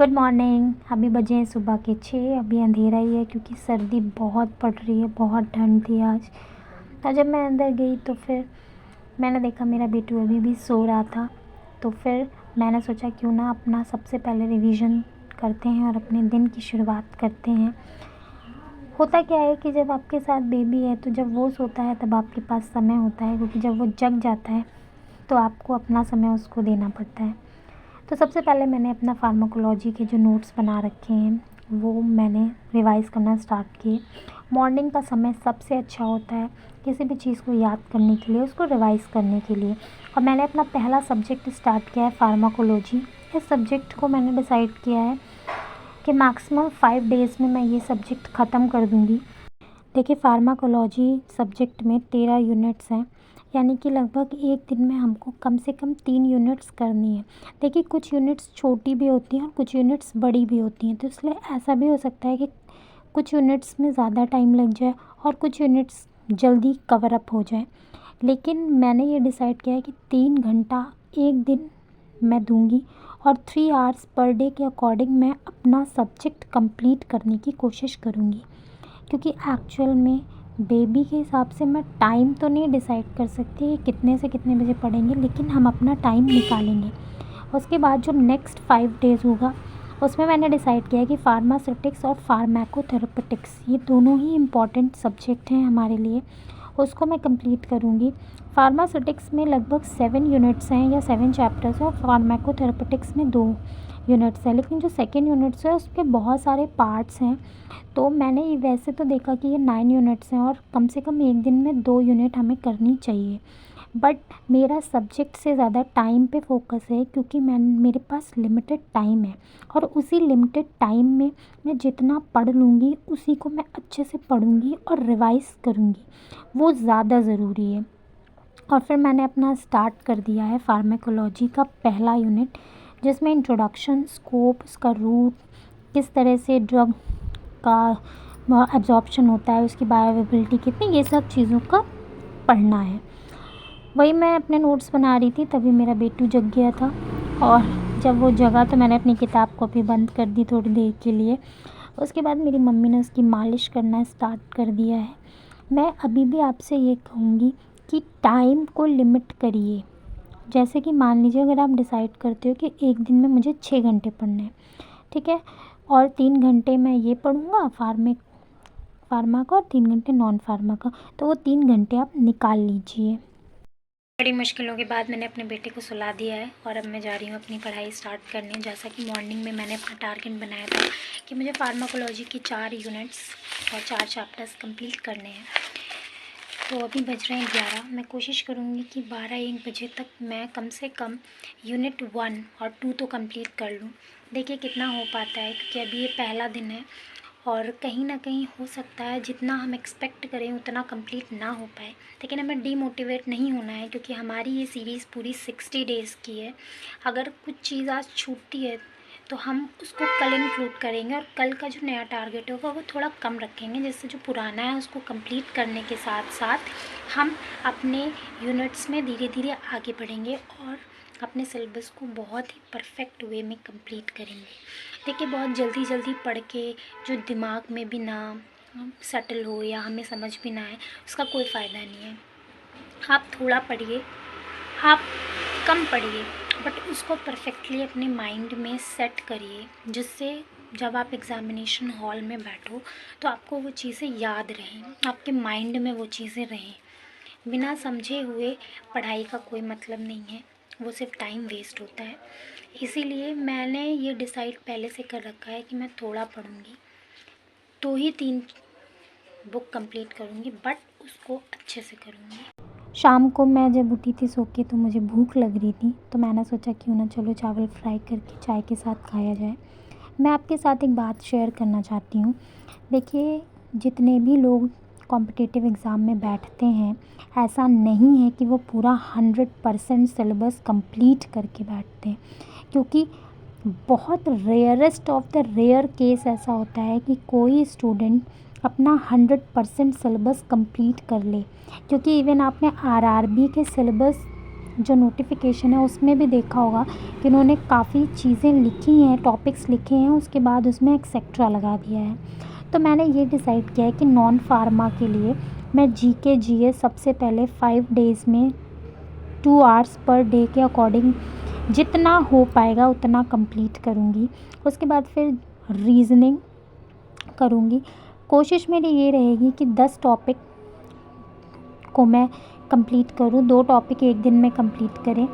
Good morning. अभी बजे हैं सुबह के 6। अभी अंधेरा ही है क्योंकि सर्दी बहुत पड़ रही है, बहुत ठंड थी आज। और जब मैं अंदर गई तो फिर मैंने देखा मेरा बेटू अभी भी सो रहा था। तो फिर मैंने सोचा क्यों ना अपना सबसे पहले रिवीजन करते हैं और अपने दिन की शुरुआत करते हैं। होता क्या है कि जब आपके साथ बेबी है तो जब वो सोता है तब आपके पास समय होता है, क्योंकि जब वो जग जाता है तो आपको अपना समय उसको देना पड़ता है। तो सबसे पहले मैंने अपना फार्माकोलॉजी के जो नोट्स बना रखे हैं वो मैंने रिवाइज़ करना स्टार्ट किए। मॉर्निंग का समय सबसे अच्छा होता है किसी भी चीज़ को याद करने के लिए, उसको रिवाइज़ करने के लिए। और मैंने अपना पहला सब्जेक्ट स्टार्ट किया है फार्माकोलॉजी। इस सब्जेक्ट को मैंने डिसाइड किया है कि मैक्सिमम 5 डेज़ में मैं ये सब्जेक्ट ख़त्म कर दूँगी। देखिए, फार्माकोलॉजी सब्जेक्ट में 13 यूनिट्स हैं, यानी कि लगभग एक दिन में हमको कम से कम 3 यूनिट्स करनी है। देखिए, कुछ यूनिट्स छोटी भी होती हैं और कुछ यूनिट्स बड़ी भी होती हैं, तो इसलिए ऐसा भी हो सकता है कि कुछ यूनिट्स में ज़्यादा टाइम लग जाए और कुछ यूनिट्स जल्दी कवर अप हो जाए। लेकिन मैंने ये डिसाइड किया है कि 3 घंटा एक दिन मैं दूंगी और 3 आवर्स पर डे के अकॉर्डिंग मैं अपना सब्जेक्ट कंप्लीट करने की कोशिश करूँगी। क्योंकि एक्चुअल में बेबी के हिसाब से मैं टाइम तो नहीं डिसाइड कर सकती कि कितने से कितने बजे पढ़ेंगे, लेकिन हम अपना टाइम निकालेंगे। उसके बाद जो नेक्स्ट 5 डेज़ होगा उसमें मैंने डिसाइड किया है कि फार्मास्यूटिक्स और फार्माकोथेरेपेटिक्स ये दोनों ही इम्पॉर्टेंट सब्जेक्ट हैं हमारे लिए, उसको मैं कंप्लीट करूँगी। फार्मास्यूटिक्स में लगभग 7 यूनिट्स हैं या 7 चैप्टर्स हैं और फार्माकोथेरेपेटिक्स में 2 यूनिट्स हैं, लेकिन जो सेकेंड यूनिट्स है उसके बहुत सारे पार्ट्स हैं। तो मैंने ये वैसे तो देखा कि ये 9 यूनिट्स हैं और कम से कम एक दिन में 2 यूनिट हमें करनी चाहिए, बट मेरा सब्जेक्ट से ज़्यादा टाइम पे फोकस है क्योंकि मेरे पास लिमिटेड टाइम है और उसी लिमिटेड टाइम में मैं जितना पढ़ लूँगी उसी को मैं अच्छे से पढ़ूँगी और रिवाइज़ करूँगी, वो ज़्यादा ज़रूरी है। और फिर मैंने अपना स्टार्ट कर दिया है फार्माकोलॉजी का पहला यूनिट, जिसमें इंट्रोडक्शन, स्कोप, उसका रूट, किस तरह से ड्रग का एब्जॉर्प्शन होता है, उसकी बायोअवेलेबिलिटी कितनी, ये सब चीज़ों का पढ़ना है। वही मैं अपने नोट्स बना रही थी तभी मेरा बेटू जग गया था और जब वो जगा तो मैंने अपनी किताब को भी बंद कर दी थोड़ी देर के लिए। उसके बाद मेरी मम्मी ने उसकी मालिश करना स्टार्ट कर दिया है। मैं अभी भी आपसे ये कहूँगी कि टाइम को लिमिट करिए। जैसे कि मान लीजिए अगर आप डिसाइड करते हो कि एक दिन में मुझे 6 घंटे पढ़ने हैं, ठीक है, और 3 घंटे मैं ये पढ़ूँगा फार्मा का और 3 घंटे नॉन फार्मा का, तो वो 3 घंटे आप निकाल लीजिए। बड़ी मुश्किलों के बाद मैंने अपने बेटे को सुला दिया है और अब मैं जा रही हूँ अपनी पढ़ाई स्टार्ट करने। जैसा कि मॉर्निंग में मैंने अपना टारगेट बनाया था कि मुझे फार्माकोलॉजी की 4 यूनिट्स और 4 चैप्टर्स कंप्लीट करने हैं। तो अभी बज रहे हैं 11। मैं कोशिश करूँगी कि 12-1 बजे तक मैं कम से कम यूनिट 1 और 2 तो कंप्लीट कर लूँ। देखिए कितना हो पाता है, क्योंकि अभी ये पहला दिन है और कहीं ना कहीं हो सकता है जितना हम एक्सपेक्ट करें उतना कंप्लीट ना हो पाए, लेकिन हमें डीमोटिवेट नहीं होना है क्योंकि हमारी ये सीरीज़ पूरी 60 डेज़ की है। अगर कुछ चीज़ आज छूटती है तो हम उसको कल इंक्लूड करेंगे और कल का जो नया टारगेट होगा वो थोड़ा कम रखेंगे, जिससे जो पुराना है उसको कंप्लीट करने के साथ साथ हम अपने यूनिट्स में धीरे धीरे आगे बढ़ेंगे और अपने सिलेबस को बहुत ही परफेक्ट वे में कंप्लीट करेंगे। देखिए, बहुत जल्दी जल्दी पढ़ के जो दिमाग में भी ना सेटल हो या हमें समझ भी ना आए, उसका कोई फ़ायदा नहीं है। आप थोड़ा पढ़िए, आप कम पढ़िए, बट उसको परफेक्टली अपने माइंड में सेट करिए, जिससे जब आप एग्ज़ामिनेशन हॉल में बैठो तो आपको वो चीज़ें याद रहें, आपके माइंड में वो चीज़ें रहें। बिना समझे हुए पढ़ाई का कोई मतलब नहीं है, वो सिर्फ टाइम वेस्ट होता है। इसीलिए मैंने ये डिसाइड पहले से कर रखा है कि मैं थोड़ा पढ़ूँगी तो ही 3 बुक कंप्लीट करूँगी, बट उसको अच्छे से करूँगी। शाम को मैं जब उठी थी सो के तो मुझे भूख लग रही थी, तो मैंने सोचा क्यों ना चलो चावल फ्राई करके चाय के साथ खाया जाए। मैं आपके साथ एक बात शेयर करना चाहती हूँ। देखिए, जितने भी लोग कॉम्पिटिटिव एग्ज़ाम में बैठते हैं, ऐसा नहीं है कि वो पूरा 100% सिलेबस कंप्लीट करके बैठते हैं, क्योंकि बहुत rarest of the rare case ऐसा होता है कि कोई स्टूडेंट अपना 100% सिलेबस कंप्लीट कर ले। क्योंकि इवन आपने आरआरबी के सिलेबस जो नोटिफिकेशन है उसमें भी देखा होगा कि उन्होंने काफ़ी चीज़ें लिखी हैं, टॉपिक्स लिखे हैं, उसके बाद उसमें एक्सेट्रा लगा दिया है। तो मैंने ये डिसाइड किया है कि नॉन फार्मा के लिए मैं जीके जीएस सबसे पहले 5 डेज़ में 2 आवर्स पर डे के अकॉर्डिंग जितना हो पाएगा उतना कंप्लीट करूँगी। उसके बाद फिर रीज़निंग करूँगी। कोशिश मेरी ये रहेगी कि 10 टॉपिक को मैं कंप्लीट करूँ, 2 टॉपिक एक दिन में कंप्लीट करें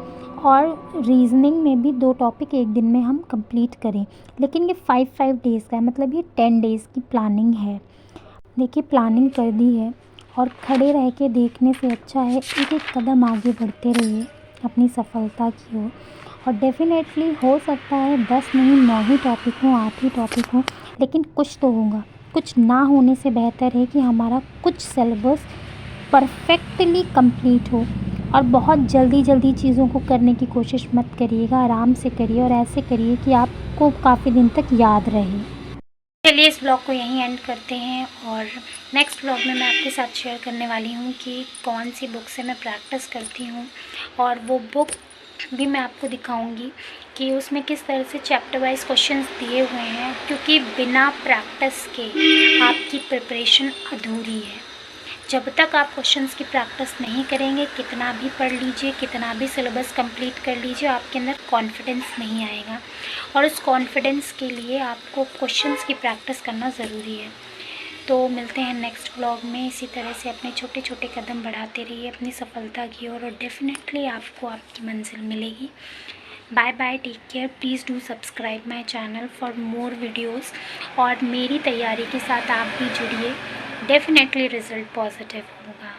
और रीज़निंग में भी 2 टॉपिक एक दिन में हम कंप्लीट करें। लेकिन ये 5 डेज़ का है, मतलब ये 10 डेज़ की प्लानिंग है। देखिए प्लानिंग कर दी है और खड़े रह के देखने से अच्छा है एक एक कदम आगे बढ़ते रहिए अपनी सफलता की ओर। और डेफ़िनेटली हो सकता है 10 नहीं 9 ही टॉपिक हों, 8 ही टॉपिक हों, लेकिन कुछ तो होगा। कुछ ना होने से बेहतर है कि हमारा कुछ सिलेबस परफेक्टली कंप्लीट हो। और बहुत जल्दी चीज़ों को करने की कोशिश मत करिएगा, आराम से करिए और ऐसे करिए कि आपको काफ़ी दिन तक याद रहे। चलिए इस ब्लॉग को यहीं एंड करते हैं और नेक्स्ट ब्लॉग में मैं आपके साथ शेयर करने वाली हूँ कि कौन सी बुक से मैं प्रैक्टिस करती हूँ, और वो बुक भी मैं आपको दिखाऊंगी कि उसमें किस तरह से चैप्टर वाइज क्वेश्चंस दिए हुए हैं, क्योंकि बिना प्रैक्टिस के आपकी प्रिपरेशन अधूरी है। जब तक आप क्वेश्चंस की प्रैक्टिस नहीं करेंगे, कितना भी पढ़ लीजिए, कितना भी सिलेबस कंप्लीट कर लीजिए, आपके अंदर कॉन्फिडेंस नहीं आएगा। और उस कॉन्फिडेंस के लिए आपको क्वेश्चंस की प्रैक्टिस करना ज़रूरी है। तो मिलते हैं नेक्स्ट ब्लॉग में। इसी तरह से अपने छोटे छोटे कदम बढ़ाते रहिए अपनी सफलता की ओर, और डेफिनेटली आपको आपकी मंजिल मिलेगी। Bye bye, take care. Please do subscribe my channel for more videos. और मेरी तैयारी के साथ आप भी जुड़िए, डेफिनेटली रिज़ल्ट पॉजिटिव होगा।